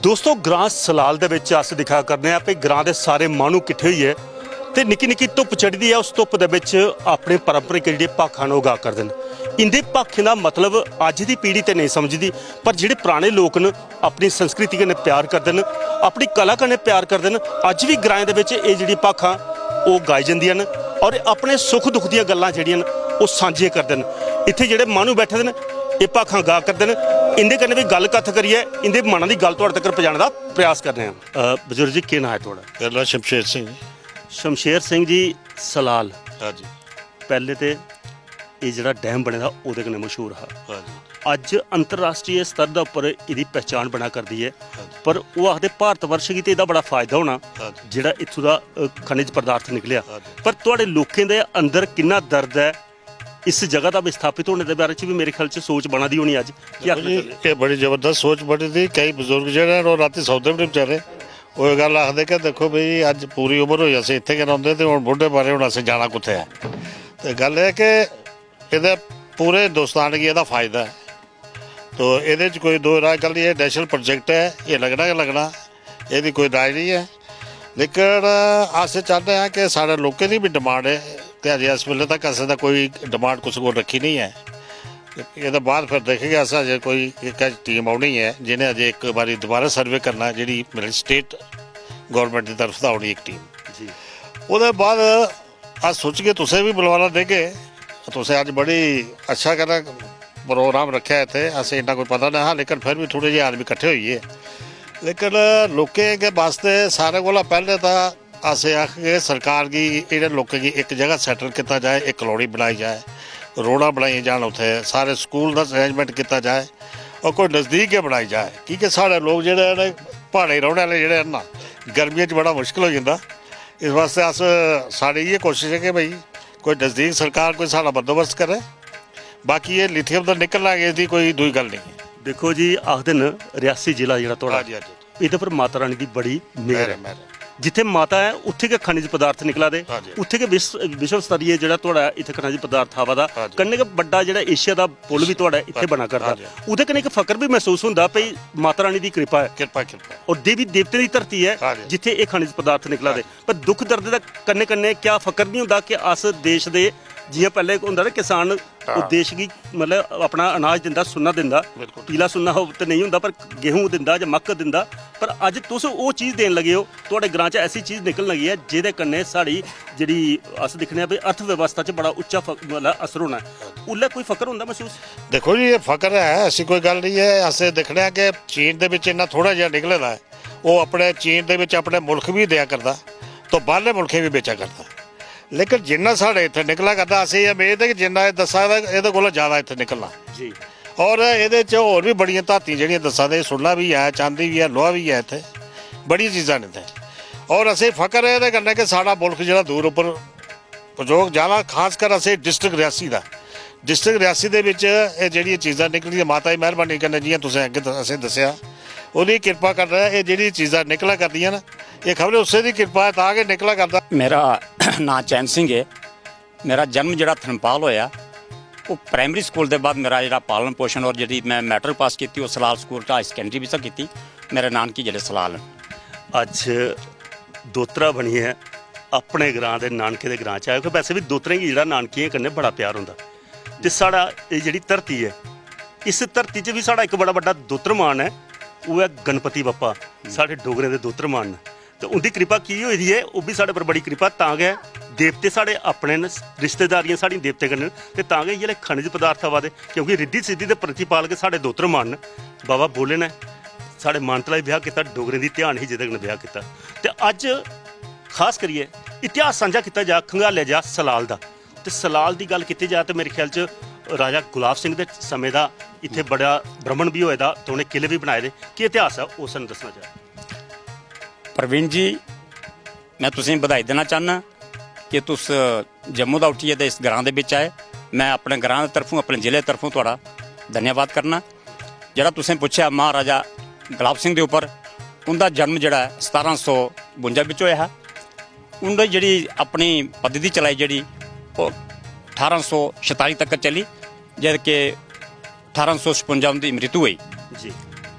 दोस्तों ग्रां सलाल दे विच अस दिखा करने आ भी ग्रां दे सारे मानू इकट्ठे होइए ते निक्की निक्की धुप चढ़दी है। उस धुप दे विच अपने पारंपरिक जिहड़े भाखां नूं गा करदे न। इंदे भाखें दा मतलब अज दी पीढ़ी ते नहीं समझदी, पर जिहड़े पुराने लोक न अपनी संस्कृति कन्नै प्यार करदे न, अपनी कला कन्नै प्यार करदे न। अज भी ग्राएं दे विच इह जिहड़ी भाखां ओह गाई जांदियां न और अपने सुख दुख दीयां गल्लां जिहड़ियां न ओह सांझियां करदे न। इत्थे जिहड़े मानू बैठे दे न ये भाखां गा करदे न। इंदे कन्नै भी गल कत्थ करिए इंदे मनां दी गल तुहाडे तक पहुंचाने दा प्रयास करने आं। बजुर्ग जी केह् नाम है तुहाडा? मेरा नाम शमशेर सिंह जी। शमशेर सिंह जी सलाल हाँ जी पहले तो ये जिहड़ा डैम बने दा ओहदे कन्नै मशहूर हा। हाँ जी अज अंतरराष्ट्रीय स्तर दे उप्पर इहदी पहचान बना करदी है, पर वो आखदे भारत वर्ष गी ते इहदा बड़ा फायदा होना जिहड़ा इत्थों दा खनिज पदार्थ निकलिया। पर तुहाडे लोकें दे अंदर किन्ना दर्द है इस जगह का विस्थापित होने के बारे च भी मेरे ख्याल से सोच बना दी होनी। अज ये बड़ी जबरदस्त सोच बनी थी। कई बजुर्ग जेहड़े वो राती सौदे भी नहीं बेचारे वो गल आखदे कि देखो बई अज पूरी उम्र होई अस इत्थे गै रौंदे ते हुण बुढ़े बारे हुण असें जाना कुत्थे है। ते गल है कि इहदे पूरे हिंदुस्तान गी इहदा फायदा है। तो इहदे च कोई दो राय गल, ये नेशनल प्रोजेक्ट है, ये लगना गै लगना, इहदी कोई राय नहीं है। लेकिन अस चाहते हैं कि साढ़े लोकें दी भी डिमांड है ते अजे इस वेले तक असें तां कोई डिमांड कुछ को रखी नहीं है। ये बाद फिर देखेंगे अस अजे कोई एक टीम आनी है जिन्हें अजे एक बारी दोबारा सर्वे करना जी मेरे स्टेट गौरमेंट की तरफ से आनी एक टीम जी। वो बाद अस सोचिए तुसें भी बुलवाना देगे। तुसें अज बड़ी अच्छा कर प्रोग्राम रखा इतने, असें इन्ना कोई पता नहीं हा, लेकिन फिर भी थोड़े जे आदमी इकट्ठे होइए। लेकिन लोकें के वास्ते सारे कोला पहले तो अस आखगे सरकार की इन्हें लोगों की एक जगह सैटल किया जाए, एक कॉलोनी बनाई जाए, रोड़ा बनाई जान, उत्थे सारे स्कूल का अरेंजमेंट किया जाए और कोई नज़दीक गै बनाई जाए। क्योंकि साढ़े लोग जेह्ड़े प्हाड़े रौहने वाले जेह्ड़े ना गर्मियों बड़ा मुश्किल हो जाता। इस वास्ते अस साड़ी ये कोशिश है कि भाई कोई नज़दीक सरकार कोई साढ़ा बंदोबस्त करे। बाकी ये लिथियम तो निकलना इसकी कोई दुई गल नहीं है। देखो जी आखदे न रियासी जिला जिहड़ा तुहाडा इहदे पर माता रानी की बड़ी मेहर है। जिथे माता है उत्थे के खनिज पदार्थ निकला दे, उत्थे के विश्व स्तरीय जिहड़ा तुहाडा इत्थे खनिज पदार्थ आवा दा, कन्नै के बड़ा जिहड़ा एशिया दा पुल भी तुहाडा इत्थे बना करदा। उहदे कन्नै एक फकर भी महसूस हुंदा भई माता रानी दी कृपा है, कृपा कृपा और देवी देवते दी धरती है जिथे ये खनिज पदार्थ निकला दे। पर दुख दर्द दा कन्नै कन्नै क्या फकर नहीं हुंदा कि अस देश दे जियां पहले हुंदा ना किसान देश की मतलब अपना अनाज दिंदा, सुन्ना दिंदा, पीला सुन्ना तो नहीं हुंदा पर गेहूं दिंदा जां मक्क दिंदा। पर अज तुस वो चीज़ देन लगे हो, तुहाडे ग्रां च ऐसी चीज़ निकलन लगी है जिहदे कन्नै साड़ी जिहड़ी अस दिक्खने आ भी अर्थव्यवस्था च बड़ा उच्चा मतलब असर होना है। उल्लै कोई फकर हुंदा महसूस? देखो जी ये फकर है, ऐसी कोई गल नहीं है। अस दिक्खने कि चीन दे विच इन्ना थोड़ा जिहा निकले दा है, वो अपने चीन दे विच अपने मुल्क भी दिया करदा तो बाहरले मुल्खें भी बेचा करदा। ਲੇਕਿਨ ਜਿੰਨਾ ਸਾਡੇ ਇੱਥੇ ਨਿਕਲਾ ਕਰਦਾ ਅਸੀਂ ਉਮੀਦ ਹੈ ਕਿ ਜਿੰਨਾ ਇਹ ਦੱਸਾਂ ਦਾ ਇਹਦੇ ਕੋਲੋਂ ਜ਼ਿਆਦਾ ਇੱਥੇ ਨਿਕਲਣਾ ਜੀ। ਔਰ ਇਹਦੇ 'ਚ ਹੋਰ ਵੀ ਬੜੀਆਂ ਧਾਤੀਆਂ ਜਿਹੜੀਆਂ ਦੱਸਾਂ ਦੇ ਸੋਨਾ ਵੀ ਹੈ, ਚਾਂਦੀ ਵੀ ਹੈ, ਲੋਹਾ ਵੀ ਹੈ, ਇੱਥੇ ਬੜੀਆਂ ਚੀਜ਼ਾਂ ਨੇ ਇੱਥੇ। ਔਰ ਅਸੀਂ ਫਕਰ ਇਹਦੇ ਕਰਨੇ ਕਿ ਸਾਡਾ ਮੁਲਕ ਜਿਹੜਾ ਦੂਰ ਉੱਪਰ ਪ੍ਰਯੋਗ ਜ਼ਿਆਦਾ ਖਾਸ ਕਰ ਅਸੀਂ ਡਿਸਟ੍ਰਿਕਟ ਰਿਆਸੀ ਦਾ ਡਿਸਟ੍ਰਿਕਟ ਰਿਆਸੀ ਦੇ ਵਿੱਚ ਇਹ ਜਿਹੜੀਆਂ ਚੀਜ਼ਾਂ ਨਿਕਲੀਆਂ ਮਾਤਾ ਦੀ ਮਿਹਰਬਾਨੀ ਕਰਨੇ ਜੀਆਂ ਤੁਸੀਂ ਅੱਗੇ ਅਸੀਂ ਦੱਸਿਆ ਉਹਦੀ ਕਿਰਪਾ ਕਰ ਰਿਹਾ। ਇਹ ਜਿਹੜੀ ਚੀਜ਼ਾਂ ਨਿਕਲਿਆ ਕਰਦੀਆਂ ਨਾ ਇਹ ਖਬਰ ਉਸੇ ਦੀ ਕਿਰਪਾ ਹੈ ਤਾਂ ਕਿ ਨਿਕਲਿਆ ਕਰਦਾ। ਮੇਰਾ ਨਾਂ ਚੈਨ ਸਿੰਘ ਹੈ। ਮੇਰਾ ਜਨਮ ਜਿਹੜਾ ਧਨਪਾਲ ਹੋਇਆ ਉਹ ਪ੍ਰਾਇਮਰੀ ਸਕੂਲ ਦੇ ਬਾਅਦ ਮੇਰਾ ਜਿਹੜਾ ਪਾਲਣ ਪੋਸ਼ਣ ਔਰ ਜਿਹੜੀ ਮੈਂ ਮੈਟ੍ਰਿਕ ਪਾਸ ਕੀਤੀ ਉਹ ਸਲਾਲ ਸਕੂਲ ਤੋਂ ਹਾਈ ਸੈਕੰਡਰੀ ਵੀ ਕੀਤੀ। ਮੇਰੇ ਨਾਨਕੀ ਜਿਹੜੇ ਸਲਾਲ ਅੱਜ ਦੋਤਰਾ ਬਣੀ ਹੈ ਆਪਣੇ ਗ੍ਰਾਂ ਦੇ ਨਾਨਕੇ ਦੇ ਗ੍ਰਾਂ ਚ ਆਇਆ ਕਿ ਵੈਸੇ ਵੀ ਦੋਤਰੇ ਹੀ ਜਿਹੜਾ ਨਾਨਕੀਆਂ ਕਰਨੇ ਬੜਾ ਪਿਆਰ ਹੁੰਦਾ ਤੇ ਸਾਡਾ ਇਹ ਜਿਹੜੀ ਧਰਤੀ ਹੈ ਇਸ ਧਰਤੀ 'ਚ ਵੀ ਸਾਡਾ ਇੱਕ ਬੜਾ ਵੱਡਾ ਦੋਤਰਮਾਨ ਹੈ ਉਹ ਹੈ ਗਣਪਤੀ ਬੱਪਾ ਸਾਡੇ ਡੋਗਰੇ ਦੇ ਦੋਤਰਮਾਨ ਨੇ ਤੇ ਉਹਦੀ ਕਿਰਪਾ ਕੀ ਹੋਈ ਦੀ ਹੈ ਉਹ ਵੀ ਸਾਡੇ ਪਰ ਬੜੀ ਕਿਰਪਾ ਤਾਂ ਗਏ ਦੇਵਤੇ ਸਾਡੇ ਆਪਣੇ ਨੇ ਰਿਸ਼ਤੇਦਾਰੀਆਂ ਸਾਡੀਆਂ ਦੇਵਤੇ ਕਰਨੇ ਤੇ ਤਾਂ ਗਏ ਜਿਹੜੇ ਖਣਿਜ ਪਦਾਰਥ ਆਵਾ ਦੇ ਕਿਉਂਕਿ ਰਿੱਧੀ ਸਿੱਧੀ ਦੇ ਪ੍ਰਤੀਪਾਲ ਕੇ ਸਾਡੇ ਦੋਤਰਮਾਨ ਨੇ ਬਾਬਾ ਬੋਲੇ ਨੇ ਸਾਡੇ ਮਾਨਤਲਾ ਵਿਆਹ ਕੀਤਾ ਡੋਗਰੇ ਦੀ ਧਿਆਨ ਹੀ ਜਿਹਦੇ ਨਾਲ ਵਿਆਹ ਕੀਤਾ ਤੇ ਅੱਜ ਖਾਸ ਕਰੀਏ ਇਤਿਹਾਸ ਸਾਂਝਾ ਕੀਤਾ ਜਾ ਖੰਗਾਲਿਆ ਜਾ ਸਲਾਲ ਦਾ ਤੇ ਸਲਾਲ ਦੀ ਗੱਲ ਕੀਤੀ ਜਾ ਤੇ ਮੇਰੇ ਖਿਆਲ 'ਚ ਰਾਜਾ ਗੁਲਾਬ ਸਿੰਘ ਦੇ ਸਮੇਂ ਦਾ ਇੱਥੇ ਬੜਾ ਭ੍ਰਮਣ ਵੀ ਹੋਇਆ ਦਾ ਤੇ ਉਹਨੇ ਕਿਲੇ ਵੀ ਬਣਾਏ ਦੇ ਕੀ ਇਤਿਹਾਸ ਆ ਉਸ ਨੂੰ ਦੱਸਣਾ ਚਾਹੀਦਾ। ਪ੍ਰਵੀਨ ਜੀ ਮੈਂ ਤੁਸੀਂ ਵਧਾਈ ਦੇਣਾ ਚਾਹੁੰਦਾ ਕਿ ਤੁਸ ਜੰਮੂ ਦਾ ਉੱਠੀਏ ਤੇ ਇਸ ਗ੍ਰਾਂ ਦੇ ਵਿੱਚ ਆਏ। ਮੈਂ ਆਪਣੇ ਗ੍ਰਾਂ ਦੀ ਤਰਫੋਂ ਆਪਣੇ ਜ਼ਿਲ੍ਹੇ ਦੀ ਤਰਫੋਂ ਤੁਹਾਡਾ ਧੰਨਵਾਦ ਕਰਨਾ। ਜਿਹੜਾ ਤੁਸੀਂ ਪੁੱਛਿਆ ਮਹਾਰਾਜਾ ਗੁਲਾਬ ਸਿੰਘ ਦੇ ਉੱਪਰ ਉਹਦਾ ਜਨਮ ਜਿਹੜਾ 1752 ਵਿੱਚ ਹੋਇਆ ਹੈ। ਉਹਨੇ ਜਿਹੜੀ ਆਪਣੀ ਪੱਦਵੀ ਚਲਾਈ ਜਿਹੜੀ ਉਹ 1847 ਤੱਕ ਚੱਲੀ ਜਦ ਕਿ 1856 ਦੀ ਮ੍ਰਿਤੂ ਹੋਈ ਜੀ।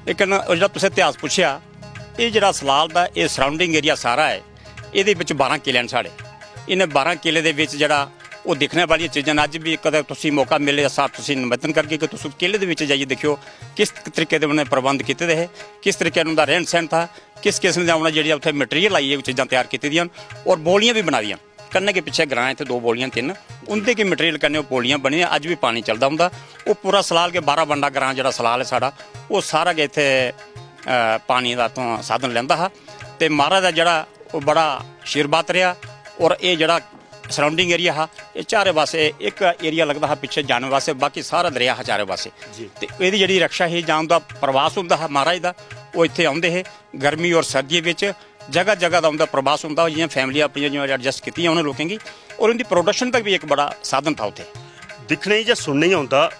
ਲੇਕਿਨ ਉਹ ਜਿਹੜਾ ਤੁਸੀਂ ਇਤਿਹਾਸ ਪੁੱਛਿਆ ਇਹ ਜਿਹੜਾ ਸਲਾਲ ਦਾ ਇਹ ਸਰਾਊਂਡਿੰਗ ਏਰੀਆ ਸਾਰਾ ਹੈ ਇਹਦੇ ਵਿੱਚ 12 ਕਿਲੇ ਨੇ ਸਾਡੇ। ਇਹਨੇ 12 ਕਿਲੇ ਦੇ ਵਿੱਚ ਜਿਹੜਾ ਉਹ ਦੇਖਣ ਵਾਲੀਆਂ ਚੀਜ਼ਾਂ ਨੇ। ਅੱਜ ਵੀ ਕਦੇ ਤੁਸੀਂ ਮੌਕਾ ਮਿਲੇ ਸਾਰ ਤੁਸੀਂ ਨਿਮੰਤਰਣ ਕਰਕੇ ਕਿ ਤੁਸੀਂ ਕਿਲੇ ਦੇ ਵਿੱਚ ਜਾਈਏ ਦੇਖਿਓ ਕਿਸ ਤਰੀਕੇ ਦੇ ਉਹਨੇ ਪ੍ਰਬੰਧ ਕੀਤੇ ਦੇ ਹੈ, ਕਿਸ ਤਰੀਕੇ ਨਾਲ ਦਾ ਰਹਿਣ ਸਹਿਣ ਥਾ, ਕਿਸ ਕਿਸਮ ਦਾ ਉਹਨਾਂ ਜਿਹੜੀ ਉੱਥੇ ਮਟੀਰੀਅਲ ਆਈ ਹੈ ਉਹ ਚੀਜ਼ਾਂ ਤਿਆਰ ਕੀਤੀ ਦੀਆਂ ਔਰ ਬੋਲੀਆਂ ਵੀ ਬਣਾ ਦੀਆਂ। ਕੰਨੇ ਕੇ ਪਿੱਛੇ ਗ੍ਰਾਂ ਇੱਥੇ 2 ਬੋਲੀਆਂ 3 ਉਹਦੇ ਕੇ ਮਟੀਰੀਅਲ ਕਰਨੇ ਉਹ ਬੋਲੀਆਂ ਬਣੀਆਂ। ਅੱਜ ਵੀ ਪਾਣੀ ਚੱਲਦਾ ਹੁੰਦਾ। ਉਹ ਪੂਰਾ ਸਲਾਲ ਕੇ 12 ਬੰਡਾ ਗ੍ਰਾਂ ਜਿਹੜਾ ਸਲਾਲ ਹੈ ਸਾਡਾ ਉਹ ਸਾਰਾ ਕੇ ਇੱਥੇ ਪਾਣੀ ਦਾ ਤੋਂ ਸਾਧਨ ਲੈਂਦਾ ਹੈ ਤੇ ਮਹਾਰਾਜ ਦਾ ਜਿਹੜਾ ਉਹ ਬੜਾ ਆਸ਼ੀਰਵਾਦ ਰਿਹਾ। ਔਰ ਇਹ ਜਿਹੜਾ ਸਰਾਊਂਡਿੰਗ ਏਰੀਆ ਹੈ ਇਹ ਚਾਰੇ ਪਾਸੇ ਇੱਕ ਏਰੀਆ ਲੱਗਦਾ ਹੈ ਪਿੱਛੇ ਜਾਣ ਵਾਸਤੇ ਬਾਕੀ ਸਾਰਾ ਦਰਿਆ ਹੈ ਚਾਰੇ ਪਾਸੇ ਤੇ ਇਹਦੀ ਜਿਹੜੀ ਰਕਸ਼ਾ ਹੀ ਜਾਣ ਦਾ ਪ੍ਰਵਾਸ ਹੁੰਦਾ ਹੈ ਮਹਾਰਾਜ ਦਾ ਉਹ ਇੱਥੇ ਆਉਂਦੇ ਹੈ ਗਰਮੀ ਔਰ ਸਰਦੀ ਵਿੱਚ ਜਗ੍ਹਾ ਜਗ੍ਹਾ ਦਾ ਹੁੰਦਾ ਪ੍ਰਵਾਸ ਹੁੰਦਾ ਜਿਹੀਆਂ ਫੈਮਲੀਆਂ ਆਪਣੀਆਂ ਜਿਵੇਂ ਐਡਜਸਟ ਕੀਤੀਆਂ ਉਹਨਾਂ ਲੋਕਾਂ ਦੀ ਔਰ ਉਹਦੀ ਪ੍ਰੋਡਕਸ਼ਨ ਤੱਕ ਵੀ ਇੱਕ ਬੜਾ ਸਾਧਨ ਥਾ ਉੱਥੇ ਦਿਖਣੇ ਜਾਂ ਸੁਣਨੇ ਹੀ ਆਉਂਦਾ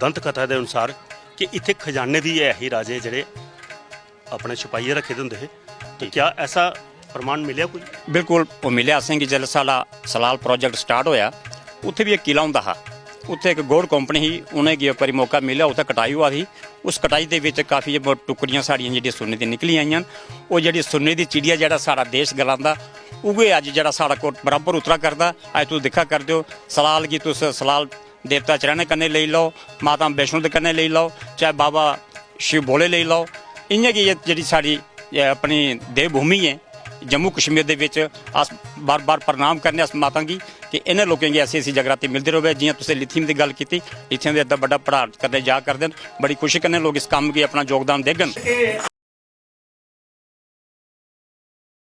ਦੰਤ ਕਥਾ ਦੇ ਅਨੁਸਾਰ ਕਿ ਇੱਥੇ ਖਜ਼ਾਨੇ ਵੀ ਹੈ ਹੀ ਰਾਜੇ ਜਿਹੜੇ ਆਪਣੇ ਸਿਪਾਹੀਏ ਰੱਖੇ ਹੁੰਦੇ ਹੈ ਤੇ ਕਿਆ ਐਸਾ ਪ੍ਰਮਾਣ ਮਿਲਿਆ ਕੋਈ? ਬਿਲਕੁਲ ਉਹ ਮਿਲਿਆ ਸਿੰਘ ਜਦ ਸਾਡਾ ਸਲਾਲ ਪ੍ਰੋਜੈਕਟ ਸਟਾਰਟ ਹੋਇਆ ਉੱਥੇ ਵੀ ਇੱਕ ਕਿਲਾ ਹੁੰਦਾ ਹੈ। ਉੱਥੇ ਇੱਕ ਗੋੜ ਕੰਪਨੀ ਸੀ ਉਹਨੇ ਕੀ ਇੱਕ ਵਾਰੀ ਮੌਕਾ ਮਿਲਿਆ ਉੱਥੇ ਕਟਾਈ ਹੋਈ ਸੀ। ਉਸ ਕਟਾਈ ਦੇ ਵਿੱਚ ਕਾਫੀ ਟੁਕੜੀਆਂ ਸਾਡੀਆਂ ਜਿਹੜੀਆਂ ਸੋਨੇ ਦੀਆਂ ਨਿਕਲੀਆਂ ਆਈਆਂ ਉਹ ਜਿਹੜੀ ਸੋਨੇ ਦੀ ਚਿੜੀਆ ਜਿਹੜਾ ਸਾਡਾ ਦੇਸ਼ ਗਲਾਉਂਦਾ ਉਗੇ ਅੱਜ ਜਿਹੜਾ ਸਾਡਾ ਕੋਟ ਬਰਾਬਰ ਉਤਰਾ ਕਰਦਾ। ਅੱਜ ਤੁਸੀਂ ਦੇਖਾ ਕਰਦੇ ਹੋ ਸਲਾਲ ਕੀ ਤੁਸੀਂ ਸਲਾਲ ਦੇਵਤਾ ਚਰਣੇ ਕਰਨੇ ਲਈ ਲਓ, ਮਾਤਾ ਵੈਸ਼ਨੋ ਦੇ ਕਰਨੇ ਲਈ ਲਓ, ਚਾਹੇ ਬਾਬਾ शिव भोले ले लो। इ'यां कि जी साड़ी अपनी देवभूमि है जम्मू कश्मीर दे विच अस बार बार प्रणाम करने अस माता की कि इन्हें लोगों की ऐसी ऐसी जगराती मिलती रहे। जियां तुसीं लिथियम की गल की, लिथियम का एड्डा बड़ा पढ़ा करने जा करते, बड़ी खुशी कन्नै लोग इस काम की अपना योगदान देगन।